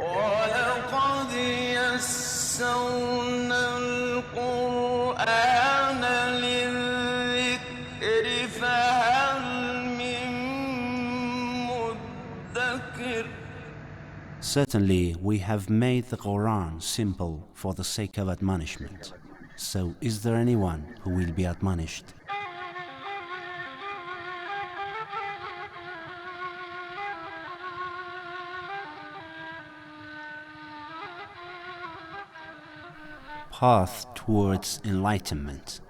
وَلَقَدْ يَسَّرْنَا الْقُرْآنَ لِلذِّكْرِ فَهَلْ مِن مُّدَّكِرٍ. Certainly, we have made the Quran simple for the sake of admonishment. So is there anyone who will be admonished? Path towards enlightenment.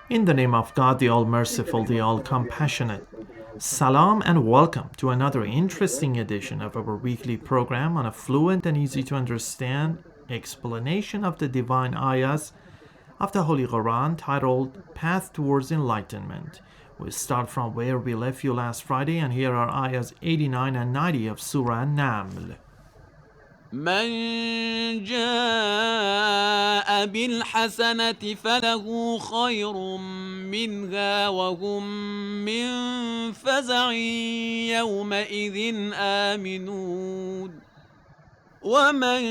In the name of God, the All-Merciful, the All-Compassionate. Salam and welcome to another interesting edition of our weekly program on a fluent and easy to understand explanation of the divine ayahs of the Holy Quran titled Path Towards Enlightenment. We start from where we left you last Friday, and here are ayahs 89 and 90 of Surah Naml. من جاء بالحسنة فله خير منها وهم من فزع يومئذ آمنون ومن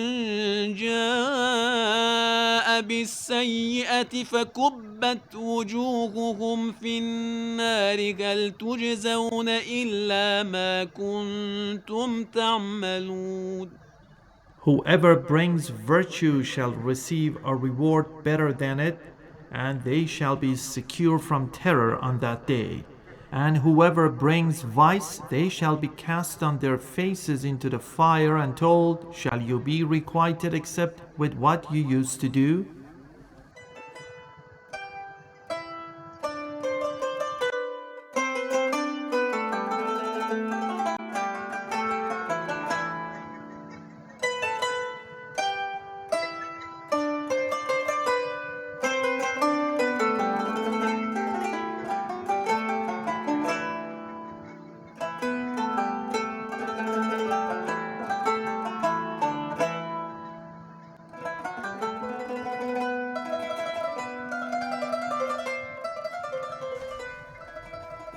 جاء بالسيئة فكبت وجوههم في النار هل تجزون إلا ما كنتم تعملون. Whoever brings virtue shall receive a reward better than it, and they shall be secure from terror on that day. And whoever brings vice, they shall be cast on their faces into the fire and told, shall you be requited except with what you used to do?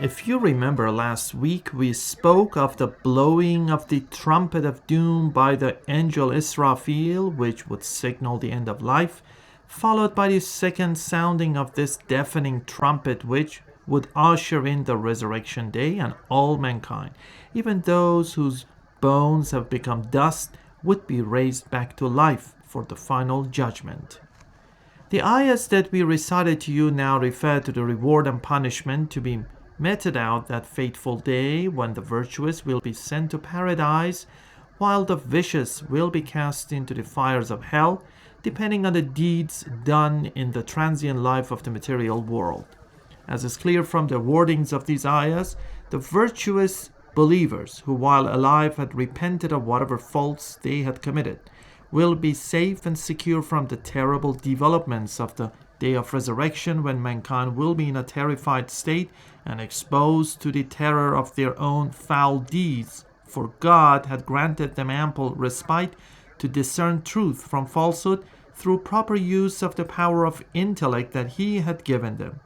If you remember last week, we spoke of the blowing of the trumpet of doom by the angel Israfil, which would signal the end of life, followed by the second sounding of this deafening trumpet, which would usher in the resurrection day, and all mankind, even those whose bones have become dust, would be raised back to life for the final judgment. The ayahs that we recited to you now refer to the reward and punishment to be meted out that fateful day when the virtuous will be sent to paradise while the vicious will be cast into the fires of hell, depending on the deeds done in the transient life of the material world. As is clear from the wordings of these ayahs, the virtuous believers who while alive had repented of whatever faults they had committed will be safe and secure from the terrible developments of the day of resurrection, when mankind will be in a terrified state and exposed to the terror of their own foul deeds, for God had granted them ample respite to discern truth from falsehood through proper use of the power of intellect that He had given them.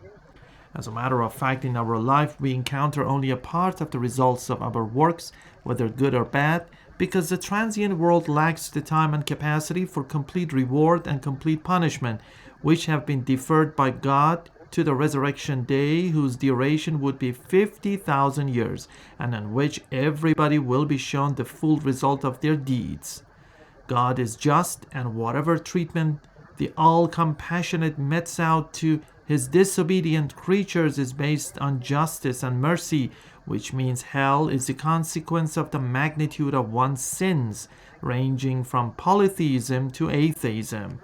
As a matter of fact, in our life we encounter only a part of the results of our works, whether good or bad, because the transient world lacks the time and capacity for complete reward and complete punishment, which have been deferred by God to the resurrection day, whose duration would be 50,000 years, and in which everybody will be shown the full result of their deeds. God is just, and whatever treatment the all-compassionate metes out to His disobedient creatures is based on justice and mercy, which means hell is the consequence of the magnitude of one's sins, ranging from polytheism to atheism.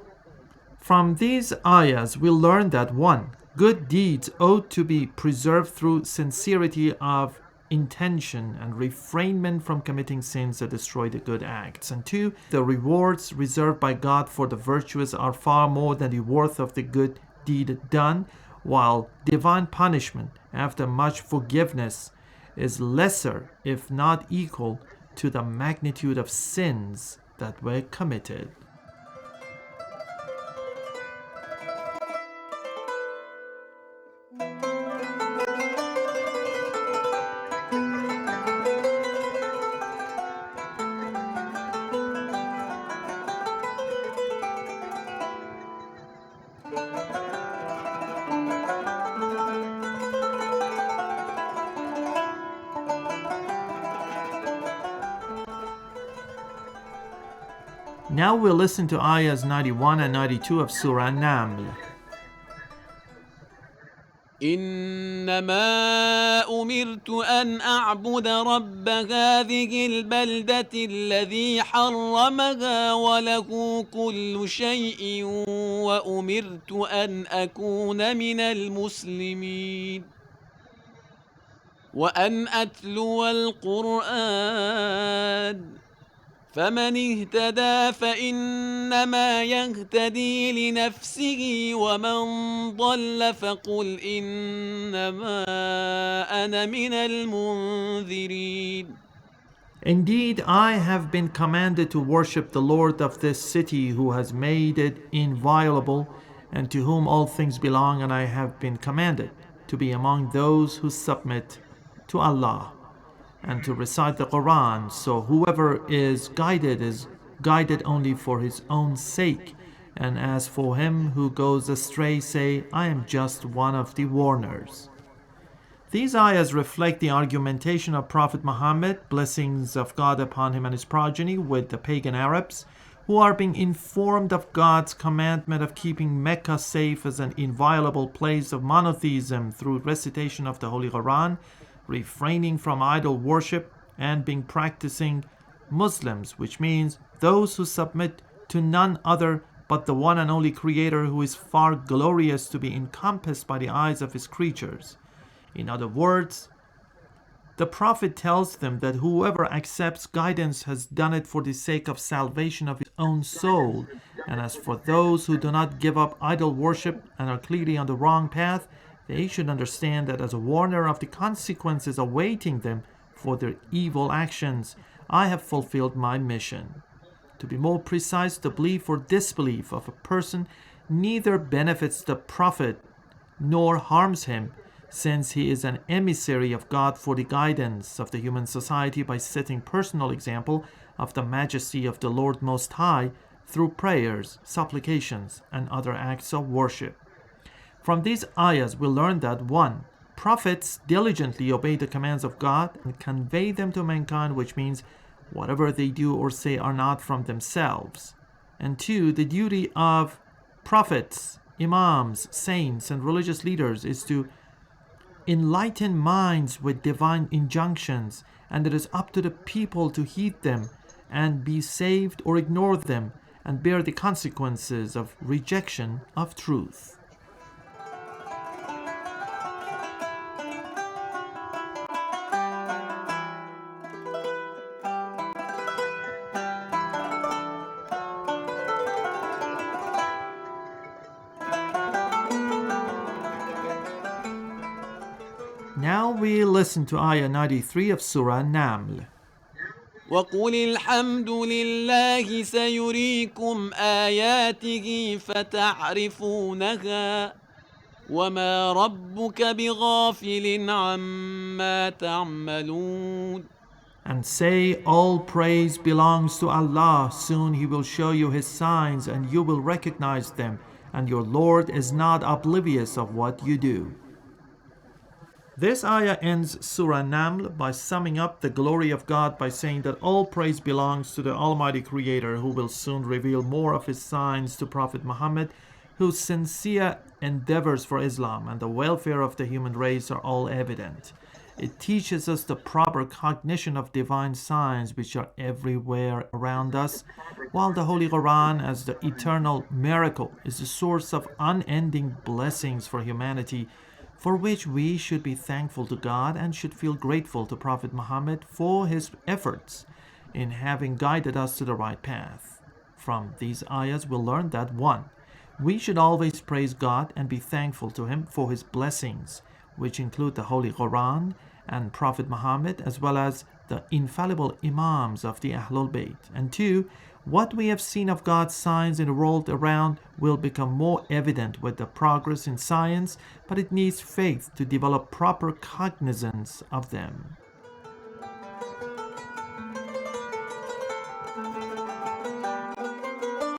From these ayahs, we learn that 1. Good deeds ought to be preserved through sincerity of intention and refrainment from committing sins that destroy the good acts. And 2. The rewards reserved by God for the virtuous are far more than the worth of the good deed done, while divine punishment, after much forgiveness, is lesser, if not equal, to the magnitude of sins that were committed. Now we'll listen to ayahs 91 and 92 of Surah Naml. إنما أمرت أن أعبد رب هذه البلدة الذي حرمها وله كل شيء وأمرت أن أكون من المسلمين وأن أتلو القرآن فمن اهتدى فإنما يهتدي لنفسه ومن ضل فقل إنما أنا من المنذرين. Indeed, I have been commanded to worship the Lord of this city who has made it inviolable and to whom all things belong, and I have been commanded to be among those who submit to Allah and to recite the Quran, so whoever is guided only for his own sake, and as for him who goes astray, say, I am just one of the warners. These ayahs reflect the argumentation of Prophet Muhammad, blessings of God upon him and his progeny, with the pagan Arabs, who are being informed of God's commandment of keeping Mecca safe as an inviolable place of monotheism through recitation of the Holy Quran, refraining from idol worship, and being practicing Muslims, which means those who submit to none other but the one and only Creator, who is far glorious to be encompassed by the eyes of his creatures. In other words, the Prophet tells them that whoever accepts guidance has done it for the sake of salvation of his own soul, and as for those who do not give up idol worship and are clearly on the wrong path, they should understand that as a warner of the consequences awaiting them for their evil actions, I have fulfilled my mission. To be more precise, the belief or disbelief of a person neither benefits the Prophet nor harms him, since he is an emissary of God for the guidance of the human society by setting personal example of the majesty of the Lord Most High through prayers, supplications, and other acts of worship. From these ayahs, we learn that 1. Prophets diligently obey the commands of God and convey them to mankind, which means whatever they do or say are not from themselves. And 2. The duty of prophets, imams, saints, and religious leaders is to enlighten minds with divine injunctions, and it is up to the people to heed them and be saved or ignore them and bear the consequences of rejection of truth. Now we listen to ayah 93 of Surah Naml. وقل الحمد لله سيريكم آياته فتعرفونها وما ربك بغافل عما تعملون. And say, all praise belongs to Allah. Soon He will show you His signs and you will recognize them, and your Lord is not oblivious of what you do. This ayah ends Surah Naml by summing up the glory of God by saying that all praise belongs to the Almighty Creator, who will soon reveal more of His signs to Prophet Muhammad, whose sincere endeavors for Islam and the welfare of the human race are all evident. It teaches us the proper cognition of divine signs which are everywhere around us, while the Holy Quran, as the eternal miracle, is the source of unending blessings for humanity, for which we should be thankful to God and should feel grateful to Prophet Muhammad for his efforts in having guided us to the right path. From these ayahs we'll learn that 1. We should always praise God and be thankful to Him for His blessings, which include the Holy Quran, and Prophet Muhammad, as well as the infallible Imams of the Ahlul Bayt. And 2, what we have seen of God's signs in the world around will become more evident with the progress in science, but it needs faith to develop proper cognizance of them.